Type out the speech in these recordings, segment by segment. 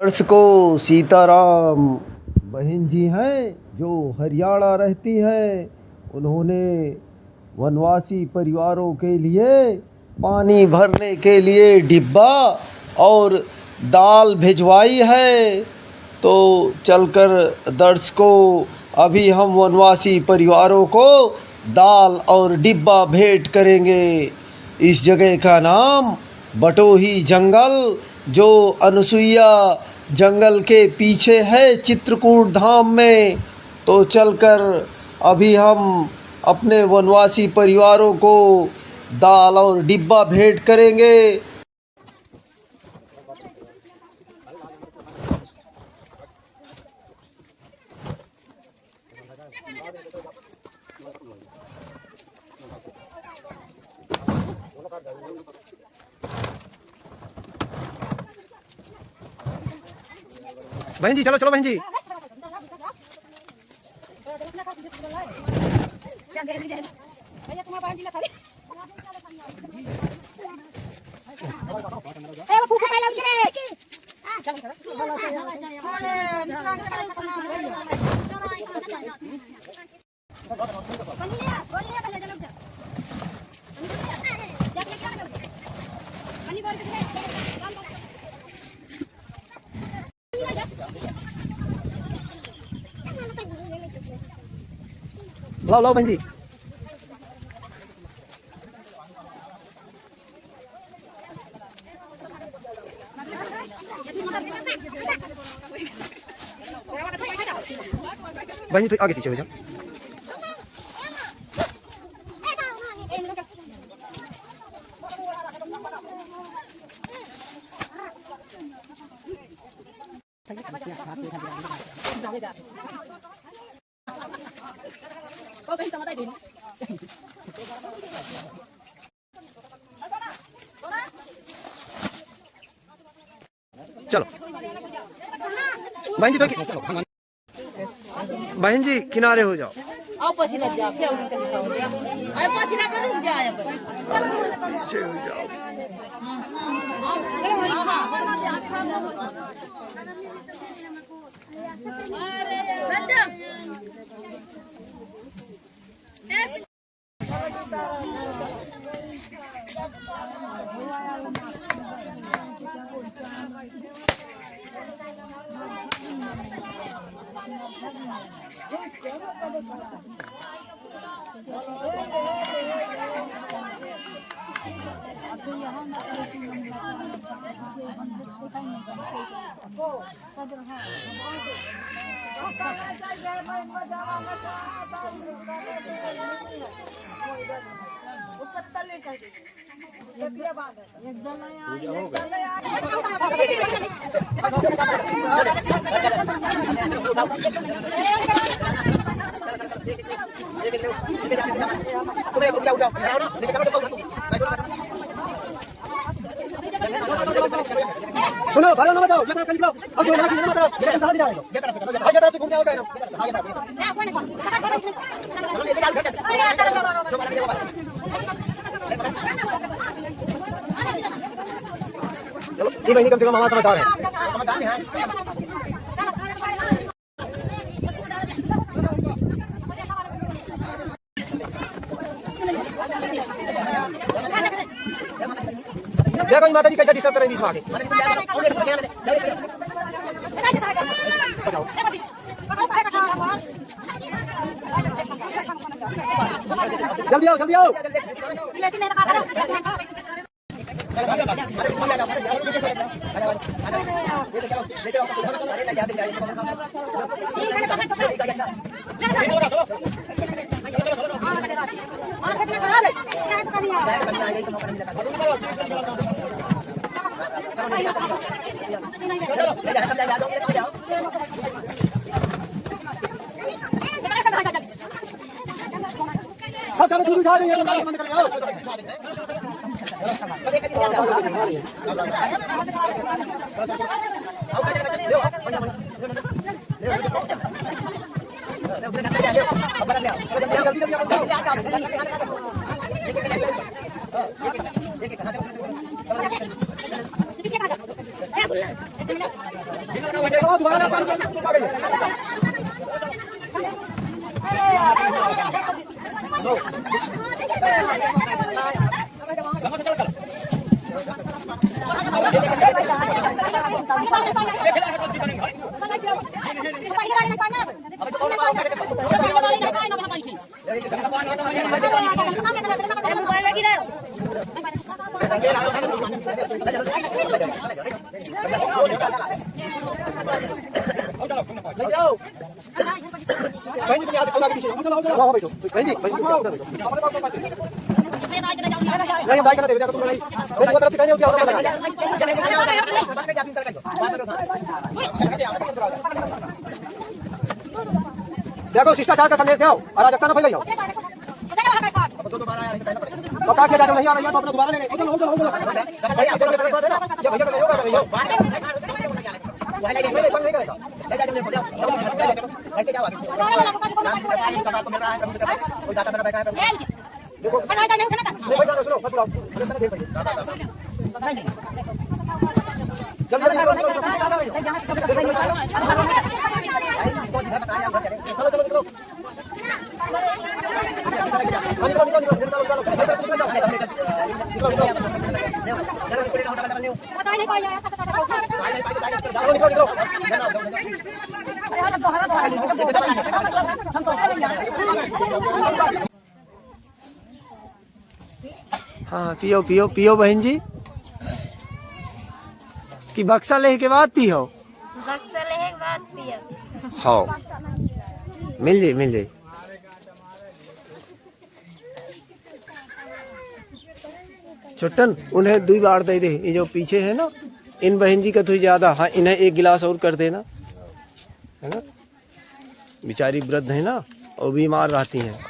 वर्ष को सीताराम बहन जी हैं जो हरियाणा रहती हैं। उन्होंने वनवासी परिवारों के लिए पानी भरने के लिए डिब्बा और दाल भिजवाई है। तो चलकर दर्शकों अभी हम वनवासी परिवारों को दाल और डिब्बा भेंट करेंगे। इस जगह का नाम बटोही जंगल, जो अनसुईया जंगल के पीछे है चित्रकूट धाम में। तो चलकर अभी हम अपने वनवासी परिवारों को दाल और डिब्बा भेंट करेंगे। बहन जी चलो चलो बहन जी। लाओ लाओ बहन जी। बहन जी तो आगे पीछे हो जाओ। चलो बहन जी तो बहन जी किनारे हो जाओ। आओ पसीना जा फिर आए पसीना कर रुक जा आए पीछे हो जाओ। सुनो भाइयों ना बचाओ, ये तरफ निकलो। अब जो लगा ना तरफ, ये तरफ जाओ। ये तरफ से घूम जाओ बहनों। चलो ये बहनी कम से कम हमारा समझदार है। समझदार है। देखो माता जी कैसे डिस्टर्ब कर रही है बीच में आके। जल्दी आओ जल्दी आओ। सब खाने दूध उठा रही है, बंद कर आओ। जल्दी देखो शिष्टाचार का संदेश दो, अराजकता न फैलाइयो। अब क्या किया जाए, नहीं आ रही है तो अपना दोबारा ले ले। भैया का योगा कर रही हो। नहीं बंद नहीं करेगा। देखो नहीं बैठा सुनो बस बुलाओ जल्दी हाँ पियो पियो पियो बहन जी कि बक्सा लेने के बाद पियो। बक्सा लेने के बाद पियो। हाँ मिल जाए मिल जाए। छोटन उन्हें 2 बार दे दे, ये जो पीछे है ना इन बहन जी का तो ज्यादा। हाँ इन्हें 1 गिलास और कर देना, है ना, बेचारी वृद्ध है ना और बीमार रहती हैं।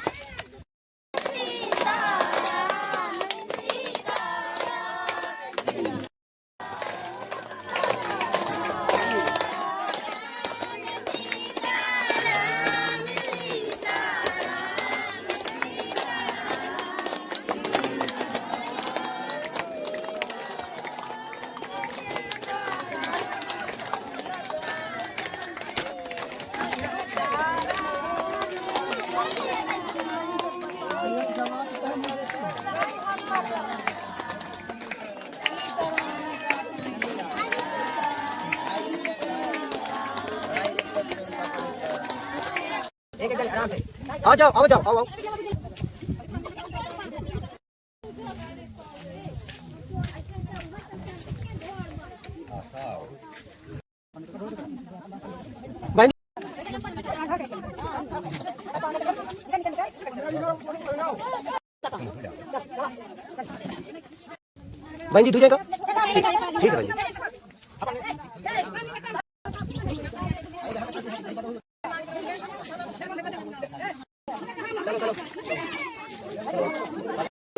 आ जाओ आओ जाओ आओ बहन जी दूसरे का ठीक है बहन जी।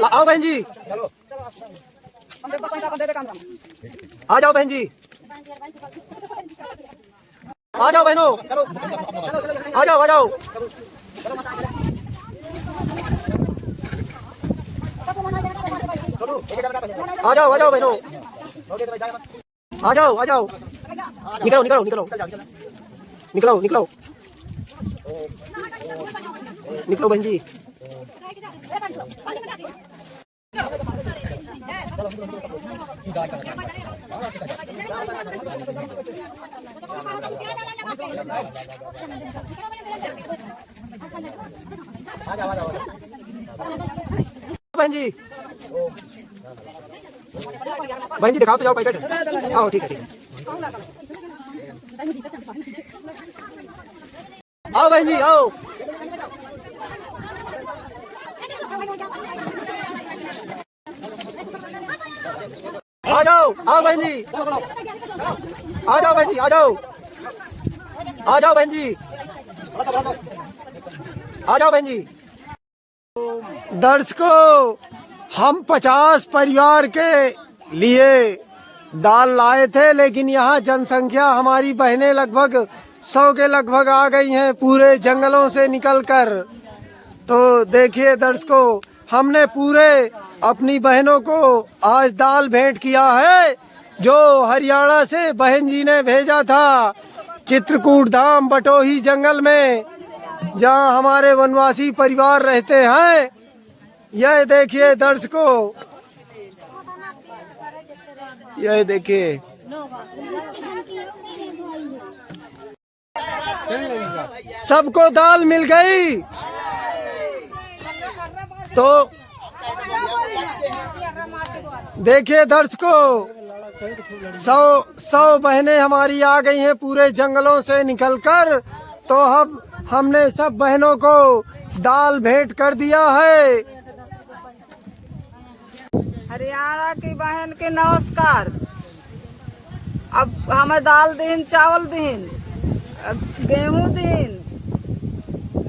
आओ बहन जी आ जाओ बहन जी आ जाओ बहनों आ जाओ आ जाओ आ जाओ बहनों आ जाओ निकलो निकलो निकलो निकलो निकलो निकलो बहन जी। बहन जी दिखाओ तो जाओ पैकेट। आओ ठीक है ठीक है आओ बहन जी आओ आ जाओ आओ बहन जी आ जाओ बहन जी आ जाओ आ जाओ बहन जी आ जाओ बहन जी। दर्शकों हम 50 परिवार के लिए दाल लाए थे, लेकिन यहाँ जनसंख्या हमारी बहनें लगभग 100 के लगभग आ गई हैं पूरे जंगलों से निकलकर। तो देखिए दर्शकों हमने पूरे अपनी बहनों को आज दाल भेंट किया है जो हरियाणा से बहन जी ने भेजा था चित्रकूट धाम बटोही जंगल में, जहाँ हमारे वनवासी परिवार रहते हैं। यह देखिए दर्शकों, यह देखिए सबको दाल मिल गई। तो देखिए दर्शकों, 100 बहनें हमारी आ गई हैं पूरे जंगलों से निकलकर। तो हमने सब बहनों को दाल भेंट कर दिया है। हरियाणा की बहन के नमस्कार। अब हमें दाल दीन, चावल दीन, गेहूं दीन,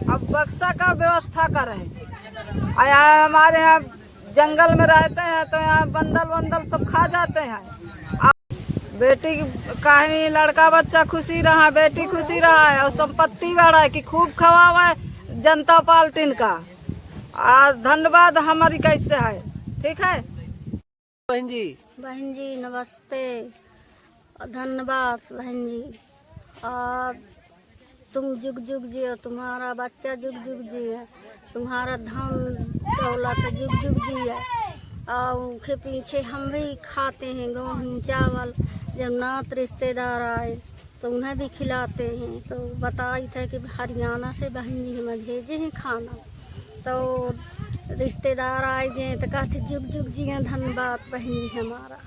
अब बक्सा का व्यवस्था करें। यहाँ हमारे यहाँ जंगल में रहते हैं तो यहाँ बंदल वंदल सब खा जाते हैं। बेटी का ही लड़का बच्चा खुशी रहा, बेटी खुशी रहा है और संपत्ति बढ़ा कि खूब खवावा है जनता पार्टी का। धन्यवाद हमारी कैसे है, ठीक है बहन जी। बहन जी नमस्ते, धन्यवाद बहन जी। और तुम जुग जुग जियो, तुम्हारा बच्चा जुग जुग जिए, तुम्हारा धन दौलत जुग जुग जिए। और उनके पीछे हम भी खाते हैं गेहूँ चावल। जब नात रिश्तेदार आए तो उन्हें भी खिलाते हैं। तो बताई थे कि हरियाणा से बहन जी हमें भेजे हैं खाना। तो रिश्तेदार आए गए तो कहते जुग जुग जिए, धन्यवाद बहन जी हमारा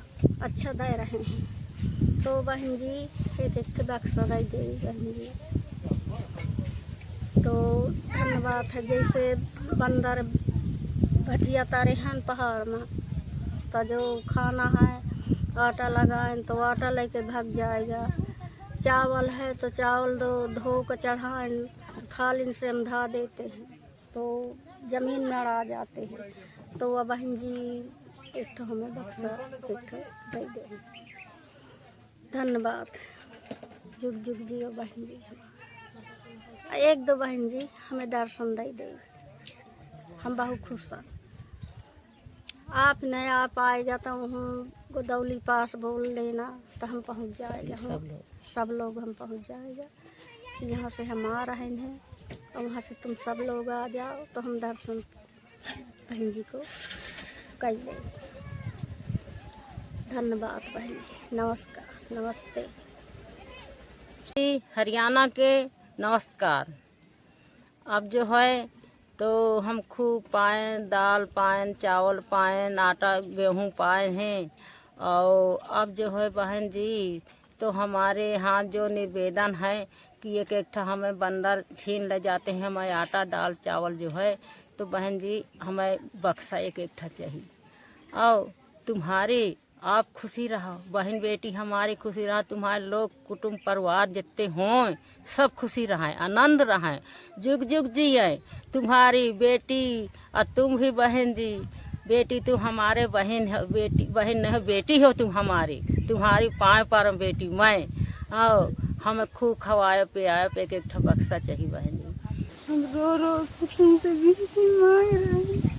अच्छा दे रहे हैं। तो बहन जी एक बक्सा दे दे बहन जी। तो धन्यवाद है। जैसे बंदर भटिया तारे हैं पहाड़ में, तो जो खाना है आटा लगाएं तो आटा लेके भाग जाएगा। चावल है तो चावल धो कर चढ़ाएं, थाली से हम धा देते हैं तो जमीन में अड़ा जाते हैं। तो वह बहन जी एक हमें बक्सा एक दे दें। धन्यवाद, जुग जुग जियो बहन जी। एक दो बहन जी हमें दर्शन दे दे, हम बहुत खुश हैं। आप नहीं आ पाएगा तो हम गोदौली पास बोल देना तो हम पहुंच जाएगा। सब लोग हम पहुंच जाएगा। यहाँ से हम आ रहे हैं और वहाँ से तुम सब लोग आ जाओ तो हम दर्शन बहन जी को कर लें। धन्यवाद बहन जी, नमस्कार, नमस्ते। हरियाणा के नमस्कार। अब जो है तो हम खूब पाए, दाल पाए, चावल पाए, आटा गेहूँ पाए हैं। और अब जो है बहन जी तो हमारे यहाँ जो निवेदन है कि एक एक हमें बंदर छीन ले जाते हैं हमें आटा दाल चावल जो है। तो बहन जी हमें बक्सा एक चाहिए। और तुम्हारी आप खुशी रहो, बहन बेटी हमारी खुशी रहा, तुम्हारे लोग कुटुंब परिवार जितने हों सब खुशी रहें, आनंद रहें, जुग जुग जिए। तुम्हारी बेटी और तुम भी बहन जी, बेटी तुम हमारे बहन हो, बेटी बहन नहीं बेटी हो तुम हमारी, तुम्हारी पाँव पर बेटी मैं। और हमें खूब खवाए पियाए पे एक बक्सा चाहिए बहन जी। हम रो रो तुमसे विनती मांग रहे हैं,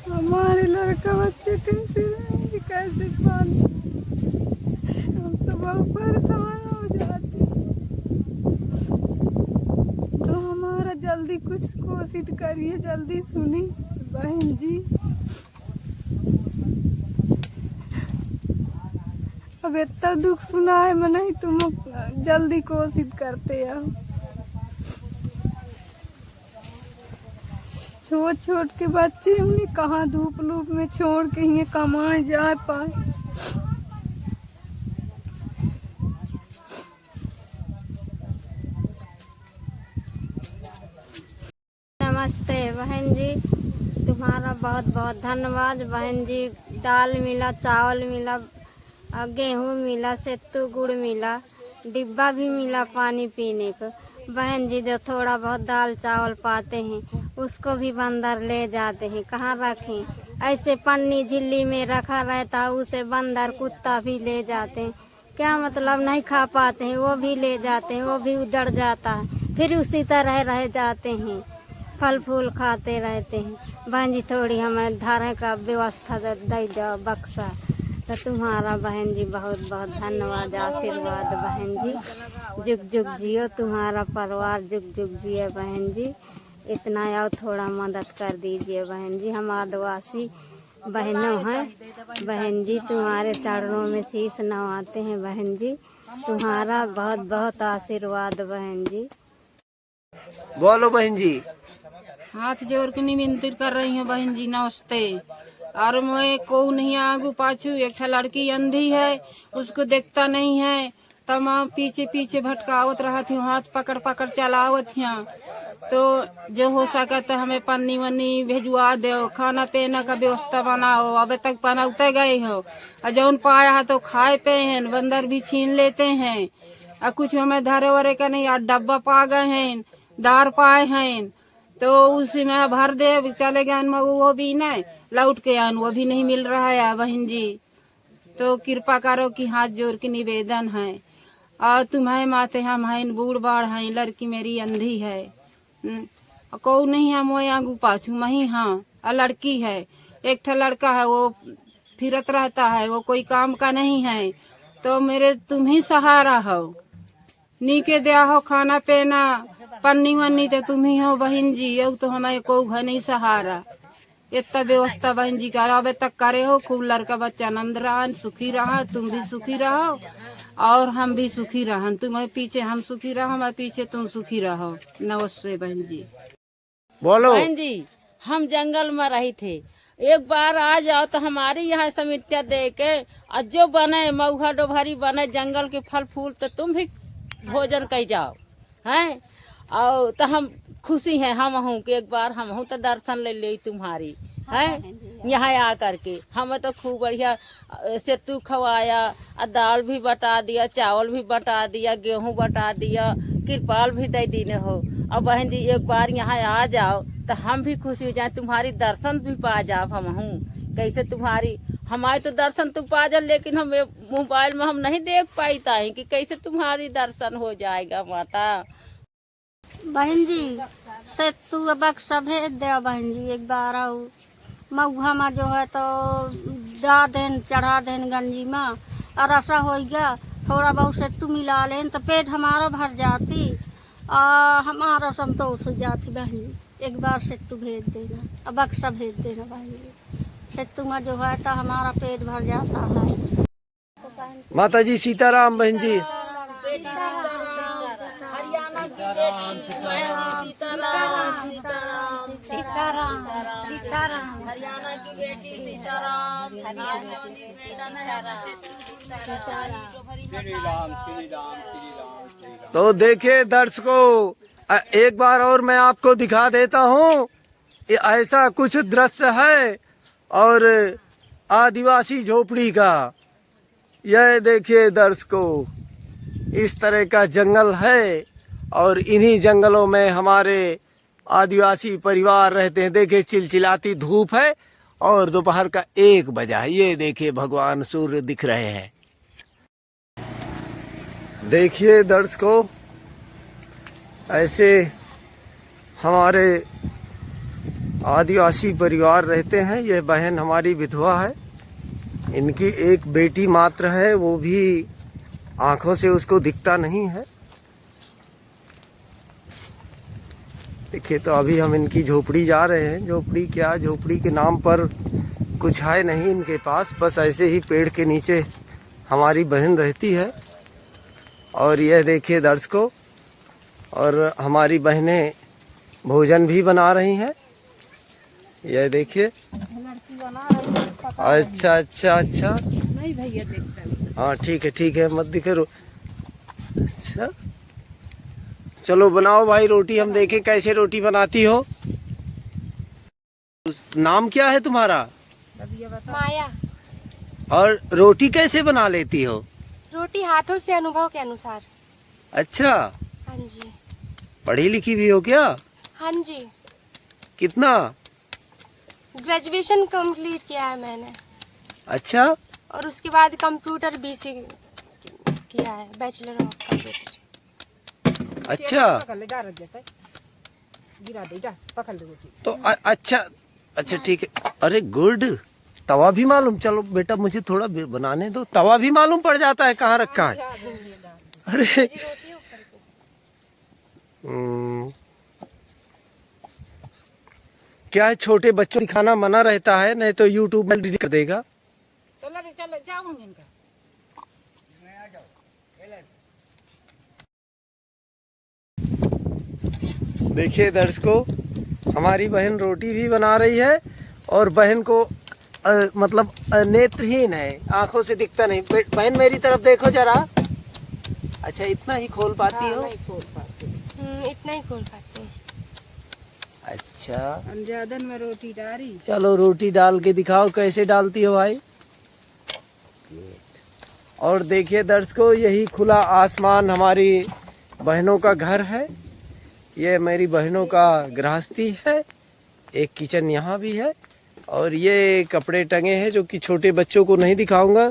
हमारे लड़का बच्चे कैसे रहेंगे, कैसे पालें। हम तो बहुत परेशान हो जाते हैं। तो हमारा जल्दी कुछ कोशिश करिए, जल्दी सुनी बहन जी। अब इतना दुख सुना है मैं, नहीं तुम जल्दी कोशिश करते हो। छोट छोट के बच्चे हमने कहाँ धूप लूप में छोड़ के ये कमाए जा पाए। नमस्ते बहन जी, तुम्हारा बहुत बहुत धन्यवाद बहन जी। दाल मिला, चावल मिला, गेहूँ मिला, सत्तू गुड़ मिला, डिब्बा भी मिला पानी पीने को। बहन जी जो थोड़ा बहुत दाल चावल पाते हैं उसको भी बंदर ले जाते हैं, कहाँ रखें। ऐसे पन्नी झिल्ली में रखा रहता है, उसे बंदर कुत्ता भी ले जाते हैं। क्या मतलब नहीं खा पाते हैं, वो भी ले जाते हैं, वो भी उजड़ जाता है, फिर उसी तरह रह जाते हैं, फल फूल खाते रहते हैं। बहन जी थोड़ी हमें धारे का व्यवस्था दे दो बक्सा, तो तुम्हारा बहन जी बहुत बहुत धन्यवाद, आशीर्वाद बहन जी। जुग जुग जियो, तुम्हारा परिवार जुग जुग जिए बहन जी। इतना और थोड़ा मदद कर दीजिए बहन जी, हम आदिवासी बहनों हैं बहन जी। तुम्हारे चरणों में शीश नवाते हैं बहन जी। तुम्हारा बहुत बहुत आशीर्वाद बहन जी। बोलो बहन जी। हाथ जोड़ के निमंत्रण कर रही हूँ बहन जी, नमस्ते। और मैं को नहीं आगू पाछू, एक लड़की अंधी है, उसको देखता नहीं है, तमाम पीछे पीछे भटकावत रहत हूँ, हाथ पकड़ पकड़ चलावत हूँ। तो जो हो सकता हमें पन्नी वन्नी भेजवा दो, खाना पीना का व्यवस्था बनाओ। अबे तक बनाते गए हो, और जौन पाया है तो खाए पे हैं, बंदर भी छीन लेते हैं। और कुछ हमें धरे वरे का नहीं, डब्बा पा गए हैं, दार पाए हैं, तो उसी में भर दे चले गए, वो भी नहीं लौट के आन, वो भी नहीं मिल रहा है बहन जी। तो कृपा करो कि हाथ जोड़ के निवेदन है। और तुम्हारे माते हम हैं, बूढ़ बाढ़ हैं, लड़की मेरी अंधी है, को नहीं है मोए आगू पाछू मही। हाँ, और लड़की है, एक ठा लड़का है, वो फिरत रहता है, वो कोई काम का नहीं है। तो मेरे तुम ही सहारा हो, नीके दिया हो खाना पीना पन्नी वन्नी तो तुम ही हो बहन जी। अब तो हमारे को घर नहीं सहारा, इतना व्यवस्था बहन जी का अबे तक करे हो। खूब लड़का बच्चा आनंद रहा, सुखी रहा, तुम भी सुखी रहो और हम भी सुखी रहा। तुम्हारे पीछे हम सुखी रहो, हमारे पीछे तुम सुखी रहो। नमस्ते बहन जी। बोलो बहन जी, हम जंगल में रही थे, एक बार आ जाओ तो हमारे यहाँ समितिया दे के, और जो बने मऊहा डोभरी बने जंगल के फल फूल, तो तुम भी भोजन कर जाओ हैं। और तो हम खुशी हैं, हम हूँ कि एक बार हम हूँ तो दर्शन ले ले तुम्हारी हैं यहाँ आ करके। हमें तो खूब बढ़िया सेतु खवाया, और दाल भी बटा दिया, चावल भी बटा दिया, गेहूँ बटा दिया, तिरपाल भी दे दीने हो। और बहन जी एक बार यहाँ आ जाओ तो हम भी खुशी हो जाए, तुम्हारी दर्शन भी पा जाओ। हम हूँ कैसे तुम्हारी, हमारे तो दर्शन तुम पा जा, लेकिन हम मोबाइल में हम नहीं देख पाई ताई कि कैसे तुम्हारी दर्शन हो जाएगा माता। बहन जी से तू बक्सा भेज दे बहन जी, एक बार आओ मऊहा में जो है तो डा देन चढ़ा देन गंजी में, और ऐसा हो गया थोड़ा बहुत से तू मिला लेन तो पेट हमारा भर जाती, हमारा संतोष हो जाती बहन जी। एक बार से तू भेज देना, अब बक्सा भेज देना बहन जी, से तू में जो है तो हमारा पेट भर जाता है। माता जी सीताराम। बहन जी हरियाणा की बेटी मैं हूँ सीताराम, सीताराम सीताराम सीताराम हरियाणा की बेटी सीताराम। तो देखिए दर्शकों, एक बार और मैं आपको दिखा देता हूँ, ये ऐसा कुछ दृश्य है और आदिवासी झोपड़ी का। यह देखिए दर्शकों, इस तरह का जंगल है और इन्हीं जंगलों में हमारे आदिवासी परिवार रहते हैं। देखिए चिलचिलाती धूप है और दोपहर का 1 बजा है। ये देखिए भगवान सूर्य दिख रहे हैं। देखिए दर्शकों, ऐसे हमारे आदिवासी परिवार रहते हैं। यह बहन हमारी विधवा है, इनकी एक बेटी मात्र है, वो भी आंखों से उसको दिखता नहीं है। देखिए तो अभी हम इनकी झोपड़ी जा रहे हैं। झोपड़ी क्या, झोपड़ी के नाम पर कुछ है नहीं इनके पास, बस ऐसे ही पेड़ के नीचे हमारी बहन रहती है। और यह देखिए दर्शकों, और हमारी बहनें भोजन भी बना रही हैं। यह देखिए, अच्छा अच्छा अच्छा, नहीं भैया देखता है। हाँ ठीक है मत दिखे अच्छा चलो बनाओ भाई रोटी, हम देखें कैसे रोटी बनाती हो। नाम क्या है तुम्हारा? माया। और रोटी कैसे बना लेती हो? रोटी हाथों से अनुभव के अनुसार। अच्छा, हाँ जी। पढ़ी लिखी भी हो क्या? हाँ जी, कितना? ग्रेजुएशन कंप्लीट किया है मैंने। अच्छा, और उसके बाद कंप्यूटर BC किया है, बैचलर ऑफ कंप्यूटर। अच्छा तो अच्छा अच्छा ठीक है। अरे गुड, तवा भी मालूम, चलो बेटा मुझे थोड़ा बनाने दो, तवा भी मालूम पड़ जाता है कहाँ रखा है। अरे क्या है, छोटे बच्चों को दिखाना मना रहता है, नहीं तो यूट्यूब में डिलीट कर देगा। चलो रे चलो जाओ इनका। देखिए दर्शकों, हमारी बहन रोटी भी बना रही है और बहन को मतलब नेत्रहीन है, आंखों से दिखता नहीं। बहन मेरी तरफ देखो जरा। अच्छा, इतना ही खोल पाती हो? नहीं खोल पाते। इतना ही खोल पाते हैं। अच्छा, अंजादन में रोटी डाली। चलो रोटी डाल के दिखाओ, कैसे डालती हो भाई। और देखिए दर्शकों, यही खुला आसमान हमारी बहनों का घर है। ये मेरी बहनों का गृहस्थी है। एक किचन यहाँ भी है और ये कपड़े टंगे हैं जो कि छोटे बच्चों को नहीं दिखाऊंगा,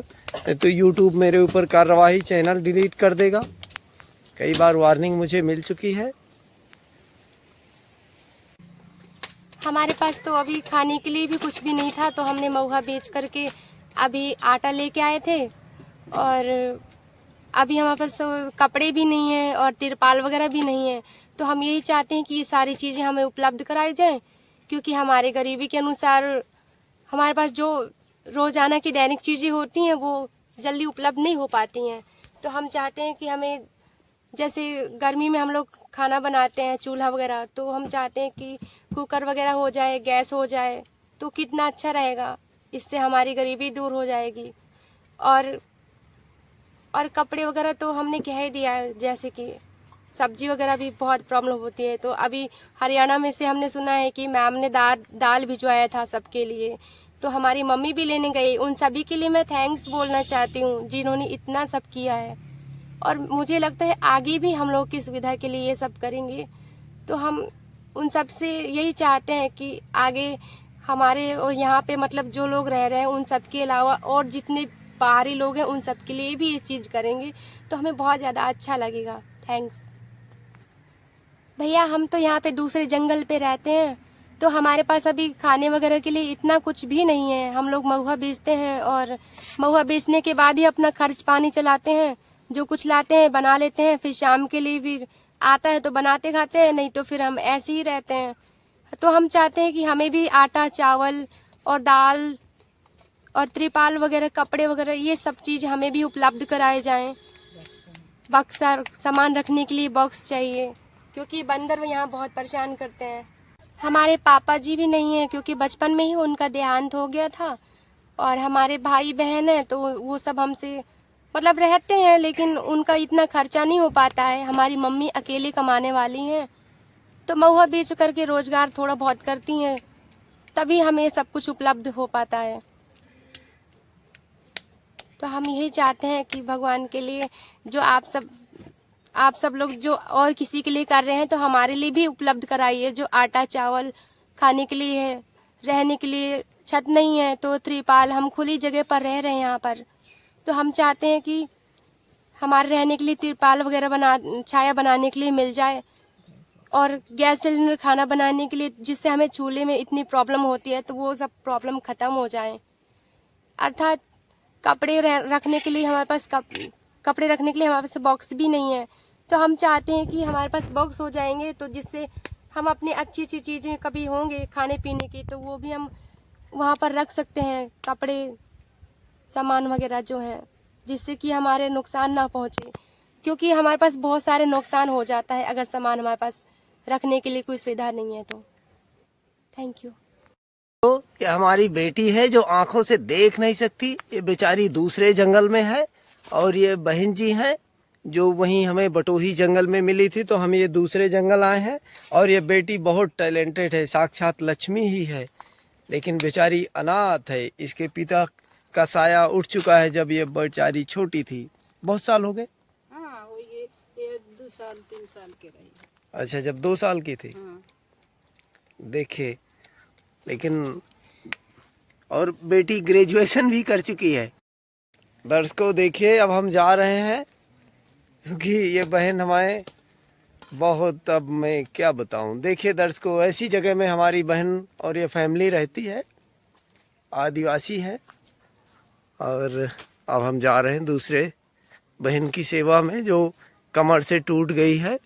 तो यूट्यूब मेरे ऊपर कार्रवाई, चैनल डिलीट कर देगा। कई बार वार्निंग मुझे मिल चुकी है। हमारे पास तो अभी खाने के लिए भी कुछ भी नहीं था, तो हमने महुआ बेच करके अभी आटा लेके आए थे। और अभी हमारे पास कपड़े भी नहीं है और तिरपाल वगैरह भी नहीं है। तो हम यही चाहते हैं कि ये सारी चीज़ें हमें उपलब्ध कराई जाएं, क्योंकि हमारे गरीबी के अनुसार हमारे पास जो रोज़ाना की दैनिक चीज़ें होती हैं वो जल्दी उपलब्ध नहीं हो पाती हैं। तो हम चाहते हैं कि हमें, जैसे गर्मी में हम लोग खाना बनाते हैं चूल्हा वगैरह, तो हम चाहते हैं कि कुकर वगैरह हो जाए, गैस हो जाए, तो कितना अच्छा रहेगा। इससे हमारी गरीबी दूर हो जाएगी। और कपड़े वगैरह तो हमने कह ही दिया है, जैसे कि सब्जी वगैरह भी बहुत प्रॉब्लम होती है। तो अभी हरियाणा में से हमने सुना है कि मैम ने दाल भिजवाया था सबके लिए, तो हमारी मम्मी भी लेने गई। उन सभी के लिए मैं थैंक्स बोलना चाहती हूँ जिन्होंने इतना सब किया है। और मुझे लगता है आगे भी हम लोग की सुविधा के लिए ये सब करेंगे। तो हम उन सब से यही चाहते हैं कि आगे हमारे और यहाँ पे मतलब जो लोग रह रहे हैं उन सब के अलावा और जितने बाहरी लोग हैं उन सब के लिए भी ये चीज़ करेंगे तो हमें बहुत ज़्यादा अच्छा लगेगा। थैंक्स भैया। हम तो यहाँ पे दूसरे जंगल पे रहते हैं, तो हमारे पास अभी खाने वगैरह के लिए इतना कुछ भी नहीं है। हम लोग महुआ बेचते हैं और महुआ बेचने के बाद ही अपना खर्च पानी चलाते हैं। जो कुछ लाते हैं बना लेते हैं, फिर शाम के लिए भी आता है तो बनाते खाते हैं, नहीं तो फिर हम ऐसे ही रहते हैं। तो हम चाहते हैं कि हमें भी आटा, चावल और दाल और त्रिपाल वगैरह, कपड़े वगैरह, ये सब चीज़ हमें भी उपलब्ध कराए जाएं। बक्सा, सामान रखने के लिए बॉक्स चाहिए, क्योंकि बंदर यहाँ बहुत परेशान करते हैं। हमारे पापा जी भी नहीं है, क्योंकि बचपन में ही उनका देहांत हो गया था। और हमारे भाई बहन हैं तो वो सब हमसे मतलब रहते हैं, लेकिन उनका इतना खर्चा नहीं हो पाता है। हमारी मम्मी अकेले कमाने वाली हैं, तो महुआ बेच करके रोजगार थोड़ा बहुत करती हैं, तभी हमें सब कुछ उपलब्ध हो पाता है। तो हम यही चाहते हैं कि भगवान के लिए जो आप सब लोग जो और किसी के लिए कर रहे हैं, तो हमारे लिए भी उपलब्ध कराइए। जो आटा चावल खाने के लिए है, रहने के लिए छत नहीं है तो त्रिपाल, हम खुली जगह पर रह रहे हैं यहाँ पर, तो हम चाहते हैं कि हमारे रहने के लिए त्रिपाल वगैरह छाया बनाने के लिए मिल जाए। और गैस सिलेंडर खाना बनाने के लिए, जिससे हमें चूल्हे में इतनी प्रॉब्लम होती है, तो वो सब प्रॉब्लम ख़त्म हो जाए। अर्थात कपड़े रखने के लिए हमारे पास कपड़े रखने के लिए हमारे पास बॉक्स भी नहीं है, तो हम चाहते हैं कि हमारे पास बॉक्स हो जाएंगे, तो जिससे हम अपनी अच्छी अच्छी चीज़ें कभी होंगे खाने पीने की, तो वो भी हम वहाँ पर रख सकते हैं, कपड़े सामान वगैरह जो हैं, जिससे कि हमारे नुकसान ना पहुँचे। क्योंकि हमारे पास बहुत सारे नुकसान हो जाता है अगर सामान हमारे पास रखने के लिए कोई सुविधा नहीं है। तो थैंक यू। तो ये हमारी बेटी है जो आंखों से देख नहीं सकती, ये बेचारी दूसरे जंगल में है। और ये बहन जी हैं जो वहीं हमें बटोही जंगल में मिली थी, तो हम ये दूसरे जंगल आए हैं। और ये बेटी बहुत टैलेंटेड है, साक्षात लक्ष्मी ही है, लेकिन बेचारी अनाथ है। इसके पिता का साया उठ चुका है जब ये बेचारी छोटी थी। बहुत साल हो गए? हाँ, वो ये 2 साल 3 साल के रही। अच्छा, जब 2 साल की थी। हाँ। देखे, लेकिन और बेटी ग्रेजुएशन भी कर चुकी है। दर्शकों देखिए, अब हम जा रहे हैं, क्योंकि ये बहन हमारे बहुत, अब मैं क्या बताऊं। देखिए दर्शकों, ऐसी जगह में हमारी बहन और ये फैमिली रहती है, आदिवासी हैं और अब हम जा रहे हैं दूसरे बहन की सेवा में जो कमर से टूट गई है।